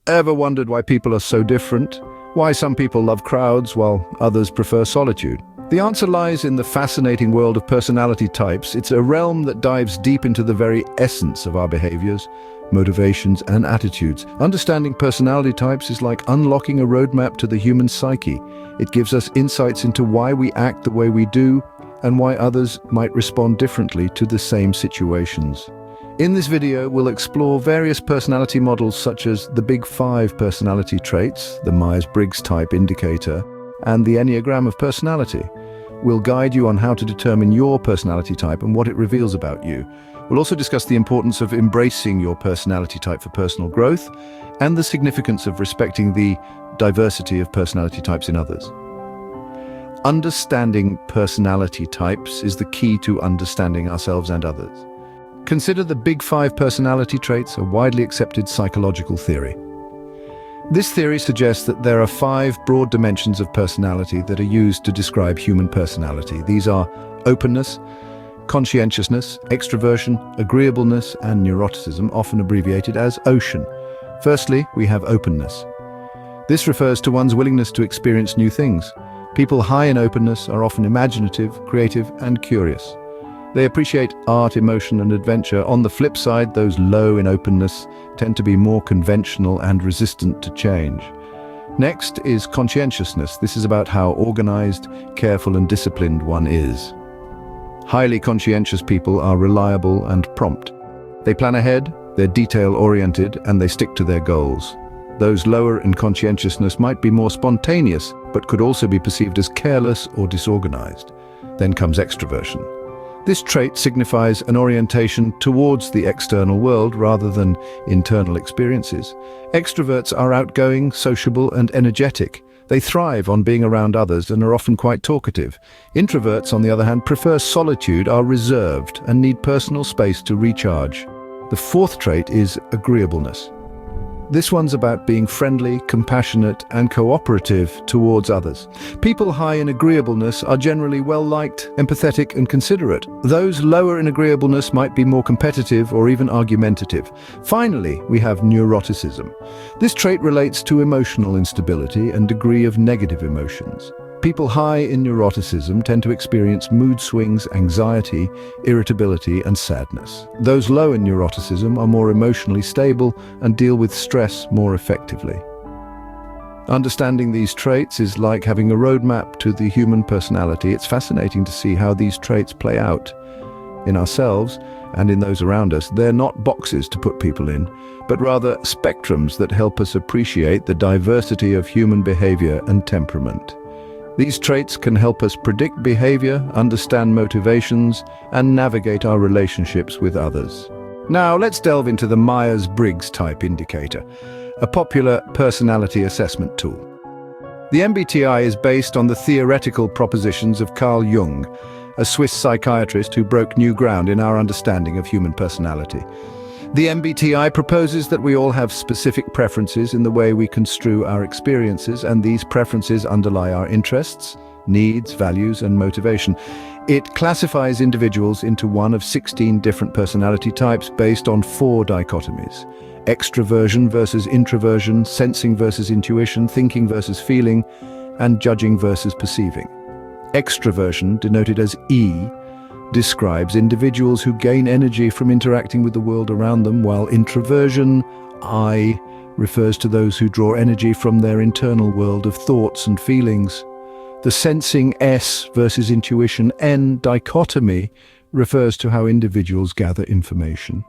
Ever wondered why people are so different? Why some people love crowds while others prefer solitude? The answer lies in the fascinating world of personality types. It's a realm that dives deep into the very essence of our behaviors, motivations, and attitudes. Understanding personality types is like unlocking a roadmap to the human psyche. It gives us insights into why we act the way we do and why others might respond differently to the same situations. In this video, we'll explore various personality models such as the Big Five personality traits, the Myers-Briggs type indicator, and the Enneagram of personality. We'll guide you on how to determine your personality type and what it reveals about you. We'll also discuss the importance of embracing your personality type for personal growth and the significance of respecting the diversity of personality types in others. Understanding personality types is the key to understanding ourselves and others. Consider the Big Five personality traits, a widely accepted psychological theory. This theory suggests that there are 5 broad dimensions of personality that are used to describe human personality. These are openness, conscientiousness, extroversion, agreeableness, and neuroticism, often abbreviated as OCEAN. Firstly, we have openness. This refers to one's willingness to experience new things. People high in openness are often imaginative, creative, and curious. They appreciate art, emotion, and adventure. On the flip side, those low in openness tend to be more conventional and resistant to change. Next is conscientiousness. This is about how organized, careful, and disciplined one is. Highly conscientious people are reliable and prompt. They plan ahead, they're detail-oriented, and they stick to their goals. Those lower in conscientiousness might be more spontaneous, but could also be perceived as careless or disorganized. Then comes extroversion. This trait signifies an orientation towards the external world rather than internal experiences. Extroverts are outgoing, sociable, and energetic. They thrive on being around others and are often quite talkative. Introverts, on the other hand, prefer solitude, are reserved, and need personal space to recharge. The 4th trait is agreeableness. This one's about being friendly, compassionate, and cooperative towards others. People high in agreeableness are generally well-liked, empathetic, and considerate. Those lower in agreeableness might be more competitive or even argumentative. Finally, we have neuroticism. This trait relates to emotional instability and degree of negative emotions. People high in neuroticism tend to experience mood swings, anxiety, irritability, and sadness. Those low in neuroticism are more emotionally stable and deal with stress more effectively. Understanding these traits is like having a roadmap to the human personality. It's fascinating to see how these traits play out in ourselves and in those around us. They're not boxes to put people in, but rather spectrums that help us appreciate the diversity of human behavior and temperament. These traits can help us predict behavior, understand motivations, and navigate our relationships with others. Now, let's delve into the Myers-Briggs type indicator, a popular personality assessment tool. The MBTI is based on the theoretical propositions of Carl Jung, a Swiss psychiatrist who broke new ground in our understanding of human personality. The MBTI proposes that we all have specific preferences in the way we construe our experiences, and these preferences underlie our interests, needs, values, and motivation. It classifies individuals into one of 16 different personality types based on 4 dichotomies: extroversion versus introversion, sensing versus intuition, thinking versus feeling, and judging versus perceiving. Extroversion, denoted as E, describes individuals who gain energy from interacting with the world around them, while introversion, I, refers to those who draw energy from their internal world of thoughts and feelings. The sensing S versus intuition N dichotomy refers to how individuals gather information.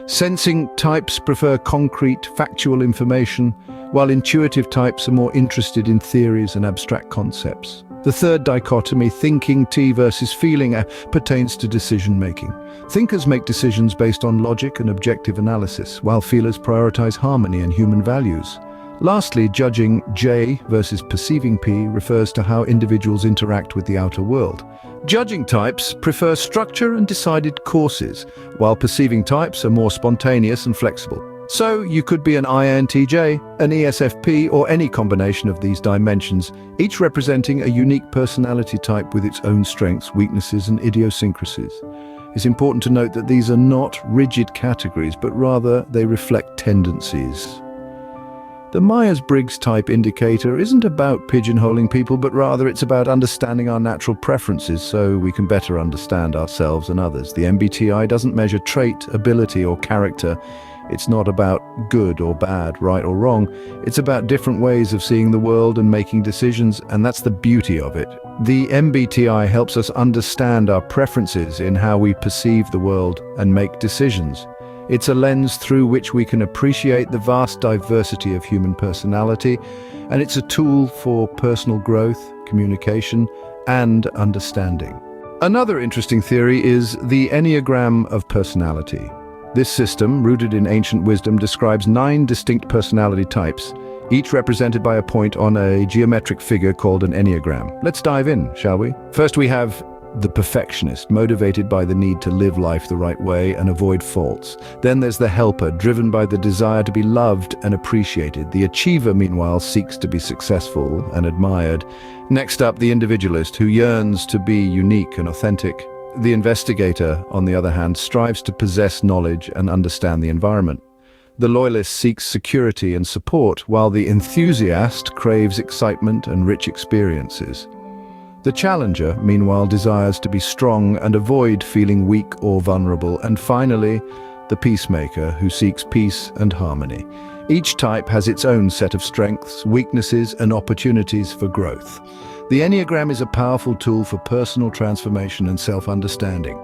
Sensing types prefer concrete, factual information, while intuitive types are more interested in theories and abstract concepts. The 3rd dichotomy, thinking T versus feeling, pertains to decision-making. Thinkers make decisions based on logic and objective analysis, while feelers prioritize harmony and human values. Lastly, judging J versus perceiving P refers to how individuals interact with the outer world. Judging types prefer structure and decided courses, while perceiving types are more spontaneous and flexible. So you could be an INTJ, an ESFP, or any combination of these dimensions, each representing a unique personality type with its own strengths, weaknesses, and idiosyncrasies. It's important to note that these are not rigid categories, but rather they reflect tendencies. The Myers-Briggs type indicator isn't about pigeonholing people, but rather it's about understanding our natural preferences so we can better understand ourselves and others. The MBTI doesn't measure trait, ability, or character. It's not about good or bad, right or wrong. It's about different ways of seeing the world and making decisions, and that's the beauty of it. The MBTI helps us understand our preferences in how we perceive the world and make decisions. It's a lens through which we can appreciate the vast diversity of human personality, and it's a tool for personal growth, communication, and understanding. Another interesting theory is the Enneagram of personality. This system, rooted in ancient wisdom, describes 9 distinct personality types, each represented by a point on a geometric figure called an Enneagram. Let's dive in, shall we? First, we have the perfectionist, motivated by the need to live life the right way and avoid faults. Then there's the helper, driven by the desire to be loved and appreciated. The achiever, meanwhile, seeks to be successful and admired. Next up, the individualist, who yearns to be unique and authentic. The investigator, on the other hand, strives to possess knowledge and understand the environment. The loyalist seeks security and support, while the enthusiast craves excitement and rich experiences. The challenger, meanwhile, desires to be strong and avoid feeling weak or vulnerable. And finally, the peacemaker, who seeks peace and harmony. Each type has its own set of strengths, weaknesses, and opportunities for growth. The Enneagram is a powerful tool for personal transformation and self-understanding.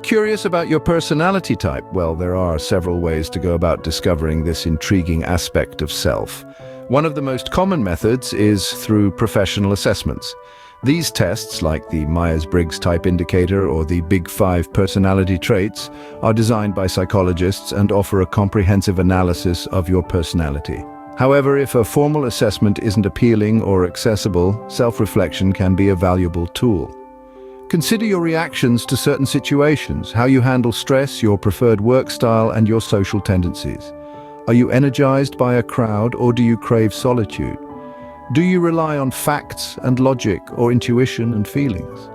Curious about your personality type? Well, there are several ways to go about discovering this intriguing aspect of self. One of the most common methods is through professional assessments. These tests, like the Myers-Briggs type indicator or the Big 5 personality traits, are designed by psychologists and offer a comprehensive analysis of your personality. However, if a formal assessment isn't appealing or accessible, self-reflection can be a valuable tool. Consider your reactions to certain situations, how you handle stress, your preferred work style, and your social tendencies. Are you energized by a crowd, or do you crave solitude? Do you rely on facts and logic, or intuition and feelings?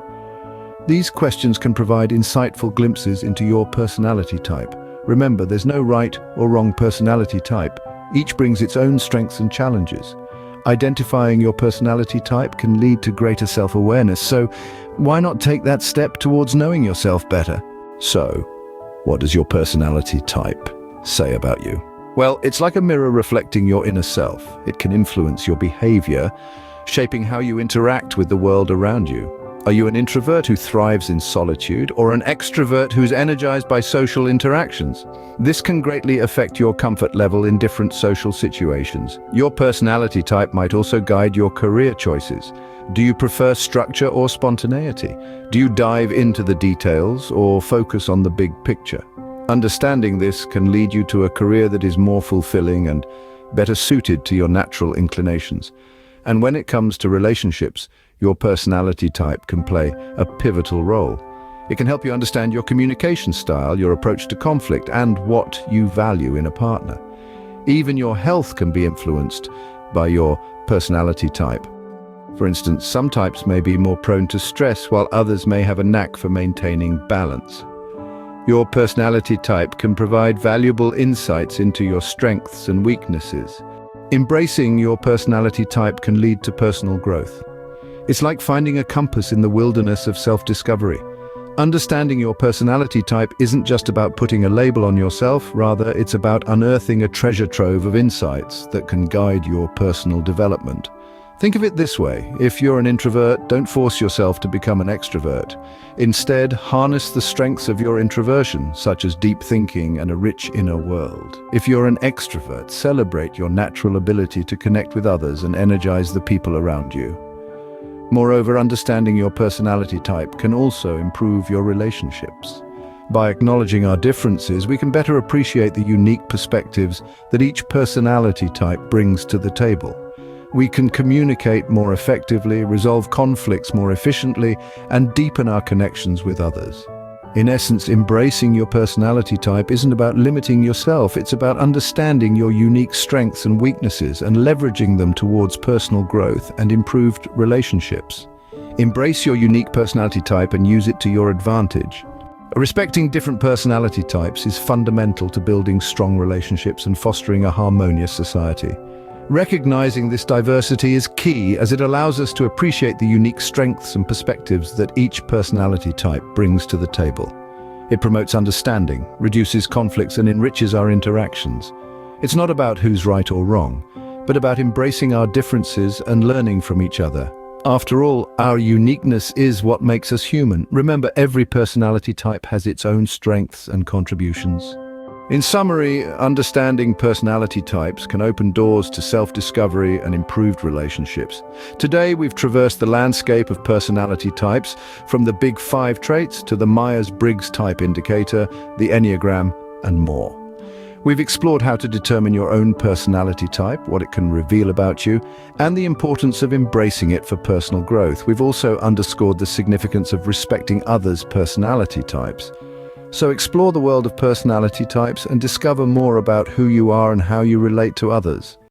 These questions can provide insightful glimpses into your personality type. Remember, there's no right or wrong personality type. Each brings its own strengths and challenges. Identifying your personality type can lead to greater self-awareness, so why not take that step towards knowing yourself better? So, what does your personality type say about you? Well, it's like a mirror reflecting your inner self. It can influence your behavior, shaping how you interact with the world around you. Are you an introvert who thrives in solitude, or an extrovert who's energized by social interactions? This can greatly affect your comfort level in different social situations. Your personality type might also guide your career choices. Do you prefer structure or spontaneity? Do you dive into the details or focus on the big picture? Understanding this can lead you to a career that is more fulfilling and better suited to your natural inclinations. And when it comes to relationships, your personality type can play a pivotal role. It can help you understand your communication style, your approach to conflict, and what you value in a partner. Even your health can be influenced by your personality type. For instance, some types may be more prone to stress, while others may have a knack for maintaining balance. Your personality type can provide valuable insights into your strengths and weaknesses. Embracing your personality type can lead to personal growth. It's like finding a compass in the wilderness of self-discovery. Understanding your personality type isn't just about putting a label on yourself, rather it's about unearthing a treasure trove of insights that can guide your personal development. Think of it this way: if you're an introvert, don't force yourself to become an extrovert. Instead, harness the strengths of your introversion, such as deep thinking and a rich inner world. If you're an extrovert, celebrate your natural ability to connect with others and energize the people around you. Moreover, understanding your personality type can also improve your relationships. By acknowledging our differences, we can better appreciate the unique perspectives that each personality type brings to the table. We can communicate more effectively, resolve conflicts more efficiently, and deepen our connections with others. In essence, embracing your personality type isn't about limiting yourself, it's about understanding your unique strengths and weaknesses and leveraging them towards personal growth and improved relationships. Embrace your unique personality type and use it to your advantage. Respecting different personality types is fundamental to building strong relationships and fostering a harmonious society. Recognizing this diversity is key as it allows us to appreciate the unique strengths and perspectives that each personality type brings to the table. It promotes understanding, reduces conflicts, and enriches our interactions. It's not about who's right or wrong, but about embracing our differences and learning from each other. After all, our uniqueness is what makes us human. Remember, every personality type has its own strengths and contributions. In summary, understanding personality types can open doors to self-discovery and improved relationships. Today, we've traversed the landscape of personality types, from the Big Five traits to the Myers-Briggs type indicator, the Enneagram, and more. We've explored how to determine your own personality type, what it can reveal about you, and the importance of embracing it for personal growth. We've also underscored the significance of respecting others' personality types. So explore the world of personality types and discover more about who you are and how you relate to others.